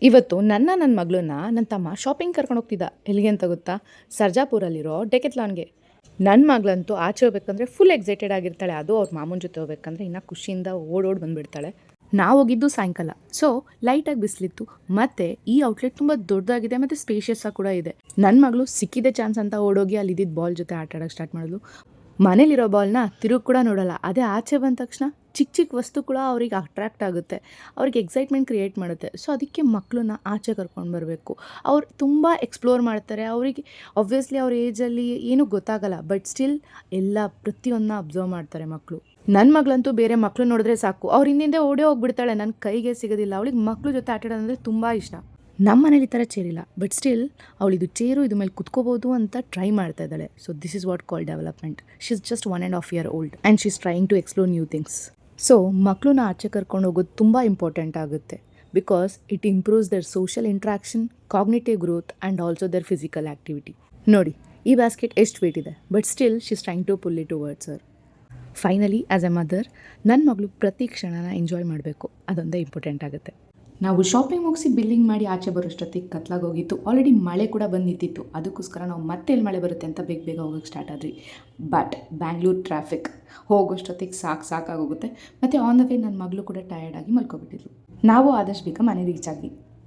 ಇವತ್ತು ನನ್ನ ಮಗಳನ್ನ ನನ್ನ ತಮ್ಮ ಶಾಪಿಂಗ್ ಕರ್ಕೊಂಡು ಹೋಗ್ತಿದ್ದ. ಎಲ್ಲಿಗೆ ಅಂತ ಗೊತ್ತಾ? ಸರ್ಜಾಪುರಲ್ಲಿರೋ ಡೆಕೆತ್ಲಾನ್ಗೆ. ನನ್ನ ಮಗಳಂತೂ ಆಚೆ ಹೋಗ್ಬೇಕಂದ್ರೆ ಫುಲ್ ಎಕ್ಸೈಟೆಡ್ ಆಗಿರ್ತಾಳೆ. ಅದು ಅವ್ರ ಮಾಮನ ಜೊತೆ ಹೋಗ್ಬೇಕಂದ್ರೆ ಇನ್ನೂ ಖುಷಿಯಿಂದ ಓಡೋಡಿ ಬಂದುಬಿಡ್ತಾಳೆ. ನಾವು ಹೋಗಿದ್ದು ಸಾಯಂಕಾಲ, ಸೊ ಲೈಟಾಗಿ ಬಿಸಿಲಿತ್ತು. ಮತ್ತು ಈ ಔಟ್ಲೆಟ್ ತುಂಬ ದೊಡ್ಡದಾಗಿದೆ ಮತ್ತು ಸ್ಪೇಷಿಯಸ್ಸಾಗಿ ಕೂಡ ಇದೆ. ನನ್ನ ಮಗಳು ಸಿಕ್ಕಿದೆ ಚಾನ್ಸ್ ಅಂತ ಓಡೋಗಿ ಅಲ್ಲಿದ್ದಿದ್ದು ಬಾಲ್ ಜೊತೆ ಆಟ ಆಡೋಕ್ಕೆ ಸ್ಟಾರ್ಟ್ ಮಾಡಿದ್ಲು. ಮನೇಲಿರೋ ಬಾಲ್ನ ತಿರುಗಿ ಕೂಡ ನೋಡೋಲ್ಲ. ಅದೇ ಆಚೆ ಬಂದ ತಕ್ಷಣ ಚಿಕ್ಕ ಚಿಕ್ಕ ವಸ್ತು ಕೂಡ ಅವ್ರಿಗೆ ಅಟ್ರ್ಯಾಕ್ಟ್ ಆಗುತ್ತೆ, ಅವ್ರಿಗೆ ಎಕ್ಸೈಟ್ಮೆಂಟ್ ಕ್ರಿಯೇಟ್ ಮಾಡುತ್ತೆ. ಸೊ ಅದಕ್ಕೆ ಮಕ್ಕಳನ್ನ ಆಚೆ ಕರ್ಕೊಂಡು ಬರಬೇಕು. ಅವ್ರು ತುಂಬ ಎಕ್ಸ್ಪ್ಲೋರ್ ಮಾಡ್ತಾರೆ. ಅವರಿಗೆ ಆಬ್ವಿಯಸ್ಲಿ ಅವ್ರ ಏಜಲ್ಲಿ ಏನೂ ಗೊತ್ತಾಗಲ್ಲ, ಬಟ್ ಸ್ಟಿಲ್ ಎಲ್ಲ ಪ್ರತಿಯೊಂದನ್ನ ಅಬ್ಸರ್ವ್ ಮಾಡ್ತಾರೆ ಮಕ್ಕಳು. ನನ್ನ ಮಗಳಂತೂ ಬೇರೆ ಮಕ್ಕಳು ನೋಡಿದ್ರೆ ಸಾಕು, ಅವ್ರ ಹಿಂದೆ ಓಡೇ ಹೋಗ್ಬಿಡ್ತಾಳೆ, ನನ್ನ ಕೈಗೆ ಸಿಗೋದಿಲ್ಲ. ಅವಳಿಗೆ ಮಕ್ಕಳು ಜೊತೆ ಆಟ ಆಡೋದಂದರೆ ತುಂಬ ಇಷ್ಟ. ನಮ್ಮ ಮನೇಲಿ ಈ ಥರ ಚೇರಿಲ್ಲ, ಬಟ್ ಸ್ಟಿಲ್ ಅವಳಿದು ಚೇರು ಇದು ಮೇಲೆ ಕುತ್ಕೋಬೋದು ಅಂತ ಟ್ರೈ ಮಾಡ್ತಾ ಇದ್ದಾಳೆ. So this is what call development. She is just 1.5 years old and she is trying to explore new things. So ಮಕ್ಕಳನ್ನ ಆಚೆ ಕರ್ಕೊಂಡು ಹೋಗೋದು ತುಂಬ ಇಂಪಾರ್ಟೆಂಟ್ ಆಗುತ್ತೆ, because it improves their social interaction, cognitive growth and also their physical activity. ನೋಡಿ, ಈ basket ಎಷ್ಟು weight ಇದೆ, but still she is trying to pull it towards Har. Finally as A mother ನನ್ನ ಮಗಳು ಪ್ರತಿ ಕ್ಷಣನ ಎಂಜಾಯ್ ಮಾಡಬೇಕು, ಅದೊಂದೇ ಇಂಪಾರ್ಟೆಂಟ್ ಆಗುತ್ತೆ. ನಾವು ಶಾಪಿಂಗ್ ಮುಗಿಸಿ ಬಿಲ್ಲಿಂಗ್ ಮಾಡಿ ಆಚೆ ಬರೋಷ್ಟೊತ್ತಿಗೆ ಕತ್ಲಾಗೋಗಿತ್ತು. ಆಲ್ರೆಡಿ ಮಳೆ ಕೂಡ ಬಂದು ನಿಂತಿತ್ತು. ಅದಕ್ಕೋಸ್ಕರ ನಾವು ಮತ್ತೆ ಎಲ್ಲಿ ಮಳೆ ಬರುತ್ತೆ ಅಂತ ಬೇಗ ಹೋಗೋಕ್ಕೆ ಸ್ಟಾರ್ಟ್ ಆದ್ವಿ. ಬಟ್ ಬ್ಯಾಂಗ್ಳೂರು ಟ್ರಾಫಿಕ್ ಹೋಗೋಷ್ಟೊತ್ತಿಗೆ ಸಾಕಾಗೋಗುತ್ತೆ. ಮತ್ತು ಆನ್ ದ ವೇ ನನ್ನ ಮಗಳು ಕೂಡ ಟಯರ್ಡಾಗಿ ಮಲ್ಕೊಬಿಟ್ಟಿದ್ಲು. ನಾವು ಆದಷ್ಟು ಬೇಗ ಮನೆ ರೀಚ್ ಆದ್ವಿ.